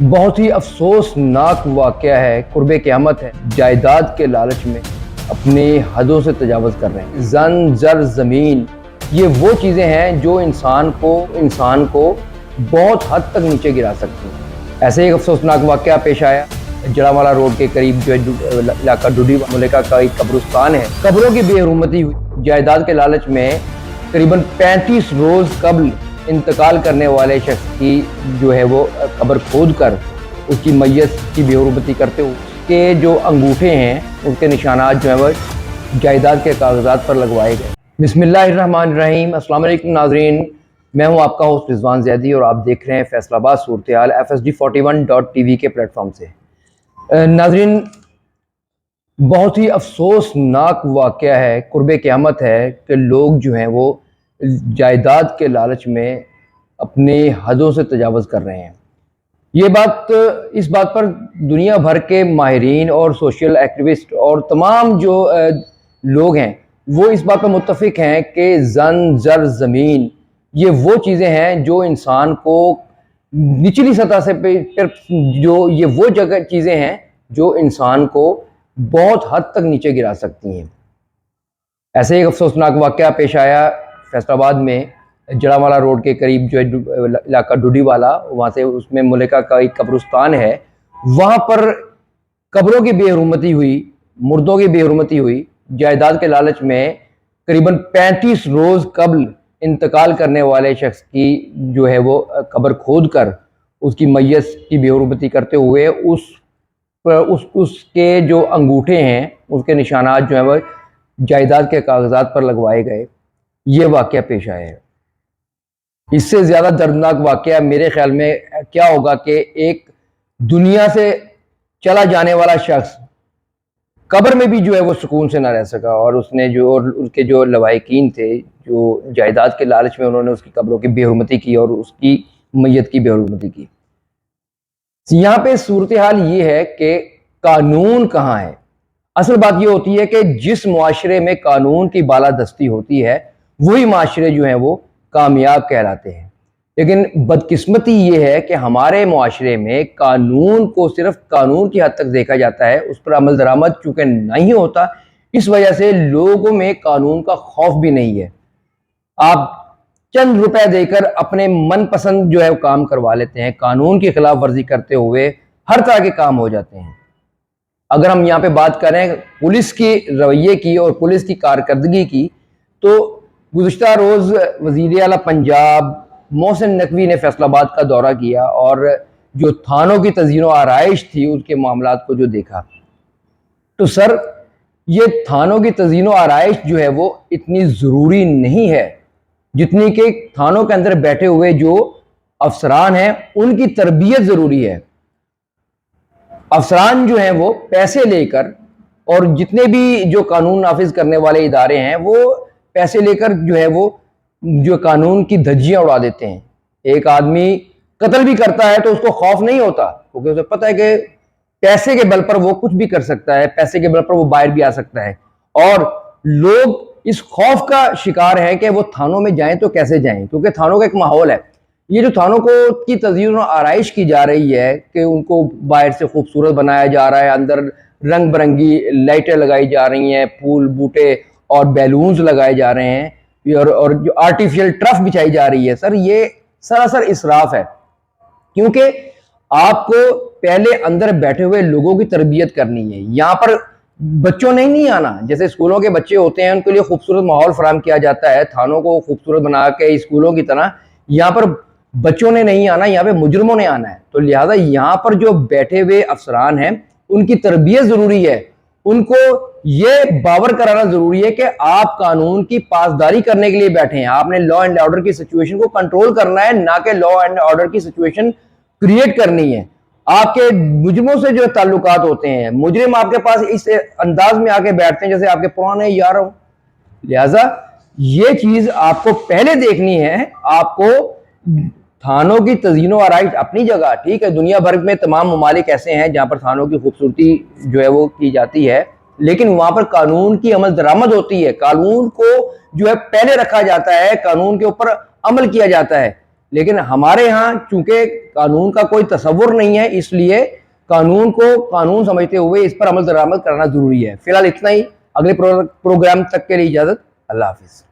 بہت ہی افسوسناک واقعہ ہے، قرب قیامت ہے۔ جائیداد کے لالچ میں اپنی حدوں سے تجاوز کر رہے ہیں۔ زن، زر، زمین، یہ وہ چیزیں ہیں جو انسان کو بہت حد تک نیچے گرا سکتی ہیں۔ ایسے ایک افسوسناک واقعہ پیش آیا جڑامالہ روڈ کے قریب، جو علاقہ ڈوڈی ملکہ کا ایک قبرستان ہے۔ قبروں کی بے حرمتی ہوئی۔ جائیداد کے لالچ میں تقریباً 35 روز قبل انتقال کرنے والے شخص کی جو ہے وہ قبر کھود کر اس کی میت کی بے حرمتی کرتے ہوئے اس کے جو انگوٹھے ہیں، اس کے نشانات جو ہیں وہ جائیداد کے کاغذات پر لگوائے گئے۔ بسم اللہ الرحمن الرحیم۔ السلام علیکم ناظرین، میں ہوں آپ کا ہوسٹ رضوان زیدی اور آپ دیکھ رہے ہیں فیصل آباد صورتحال FSD41.tv کے پلیٹ فارم سے۔ ناظرین، بہت ہی افسوسناک واقعہ ہے، قرب قیامت ہے کہ لوگ جو ہیں وہ جائیداد کے لالچ میں اپنی حدوں سے تجاوز کر رہے ہیں۔ اس بات پر دنیا بھر کے ماہرین اور سوشل ایکٹیوسٹ اور تمام جو لوگ ہیں وہ اس بات پر متفق ہیں کہ زن، زر، زمین، یہ وہ چیزیں ہیں جو انسان کو نچلی سطح سے یہ وہ چیزیں ہیں جو انسان کو بہت حد تک نیچے گرا سکتی ہیں۔ ایسے ایک افسوسناک واقعہ پیش آیا فیصل آباد میں جڑامالہ روڈ کے قریب، جو علاقہ ڈوڈی والا، وہاں سے اس میں ملکہ کا ایک قبرستان ہے۔ وہاں پر قبروں کی بے حرمتی ہوئی، مردوں کی بے حرمتی ہوئی۔ جائیداد کے لالچ میں قریباً 35 روز قبل انتقال کرنے والے شخص کی جو ہے وہ قبر کھود کر اس کی میت کی بے حرمتی کرتے ہوئے اس کے جو انگوٹھے ہیں، اس کے نشانات جو ہیں وہ جائیداد کے کاغذات پر لگوائے گئے۔ یہ واقعہ پیش آیا ہے۔ اس سے زیادہ دردناک واقعہ میرے خیال میں کیا ہوگا کہ ایک دنیا سے چلا جانے والا شخص قبر میں بھی جو ہے وہ سکون سے نہ رہ سکا، اور ان کے جو لواحقین تھے جو جائیداد کے لالچ میں انہوں نے اس کی قبروں کی بے حرمتی کی اور اس کی میت کی بے حرمتی کی۔ یہاں پہ صورتحال یہ ہے کہ قانون کہاں ہے؟ اصل بات یہ ہوتی ہے کہ جس معاشرے میں قانون کی بالادستی ہوتی ہے وہی معاشرے جو ہیں وہ کامیاب کہلاتے ہیں۔ لیکن بدقسمتی یہ ہے کہ ہمارے معاشرے میں قانون کو صرف قانون کی حد تک دیکھا جاتا ہے، اس پر عمل درآمد چونکہ نہیں ہوتا، اس وجہ سے لوگوں میں قانون کا خوف بھی نہیں ہے۔ آپ چند روپے دے کر اپنے من پسند جو ہے کام کروا لیتے ہیں، قانون کی خلاف ورزی کرتے ہوئے ہر طرح کے کام ہو جاتے ہیں۔ اگر ہم یہاں پہ بات کریں پولیس کی رویے کی اور پولیس کی کارکردگی کی، تو گزشتہ روز وزیر اعلیٰ پنجاب محسن نقوی نے فیصل آباد کا دورہ کیا اور جو تھانوں کی تزئین و آرائش تھی اس کے معاملات کو جو دیکھا، تو سر یہ تھانوں کی تزئین و آرائش جو ہے وہ اتنی ضروری نہیں ہے جتنی کہ تھانوں کے اندر بیٹھے ہوئے جو افسران ہیں ان کی تربیت ضروری ہے۔ افسران جو ہیں وہ پیسے لے کر، اور جتنے بھی جو قانون نافذ کرنے والے ادارے ہیں وہ پیسے لے کر جو ہے وہ جو قانون کی دھجیاں اڑا دیتے ہیں۔ ایک آدمی قتل بھی کرتا ہے تو اس کو خوف نہیں ہوتا، کیونکہ اسے پتہ ہے کہ پیسے کے بل پر وہ کچھ بھی کر سکتا ہے، پیسے کے بل پر وہ باہر بھی آ سکتا ہے۔ اور لوگ اس خوف کا شکار ہیں کہ وہ تھانوں میں جائیں تو کیسے جائیں، کیونکہ تھانوں کا ایک ماحول ہے۔ یہ جو تھانوں کی تزئین و آرائش کی جا رہی ہے کہ ان کو باہر سے خوبصورت بنایا جا رہا ہے، اندر رنگ برنگی لائٹیں لگائی جا رہی ہیں، پھول بوٹے اور بیلونز لگائے جا رہے ہیں، اور جو آرٹیفیشل ٹرف بچھائی جا رہی ہے، سر یہ سراسر اسراف ہے۔ کیونکہ آپ کو پہلے اندر بیٹھے ہوئے لوگوں کی تربیت کرنی ہے۔ یہاں پر بچوں نے نہیں آنا، جیسے اسکولوں کے بچے ہوتے ہیں ان کے لیے خوبصورت ماحول فراہم کیا جاتا ہے، تھانوں کو خوبصورت بنا کے اسکولوں کی طرح، یہاں پر بچوں نے نہیں آنا، یہاں پہ مجرموں نے آنا ہے۔ تو لہٰذا یہاں پر جو بیٹھے ہوئے افسران ہیں ان کی تربیت ضروری ہے، ان کو یہ باور کرانا ضروری ہے کہ آپ قانون کی پاسداری کرنے کے لیے بیٹھے ہیں، آپ نے لا اینڈ آرڈر کی سچویشن کو کنٹرول کرنا ہے، نہ کہ لا اینڈ آرڈر کی سچویشن کریٹ کرنی ہے۔ آپ کے مجرموں سے جو تعلقات ہوتے ہیں، مجرم آپ کے پاس اس انداز میں آ کے بیٹھتے ہیں جیسے آپ کے پرانے یار ہوں۔ لہٰذا یہ چیز آپ کو پہلے دیکھنی ہے۔ آپ کو تھانوں کی تزئین و آرائش اپنی جگہ ٹھیک ہے، دنیا بھر میں تمام ممالک ایسے ہیں جہاں پر تھانوں کی خوبصورتی جو ہے وہ کی جاتی ہے، لیکن وہاں پر قانون کی عمل درآمد ہوتی ہے، قانون کو جو ہے پہلے رکھا جاتا ہے، قانون کے اوپر عمل کیا جاتا ہے۔ لیکن ہمارے ہاں چونکہ قانون کا کوئی تصور نہیں ہے، اس لیے قانون کو قانون سمجھتے ہوئے اس پر عمل درآمد کرنا ضروری ہے۔ فی الحال اتنا ہی، اگلے پروگرام تک کے لیے اجازت، اللہ حافظ۔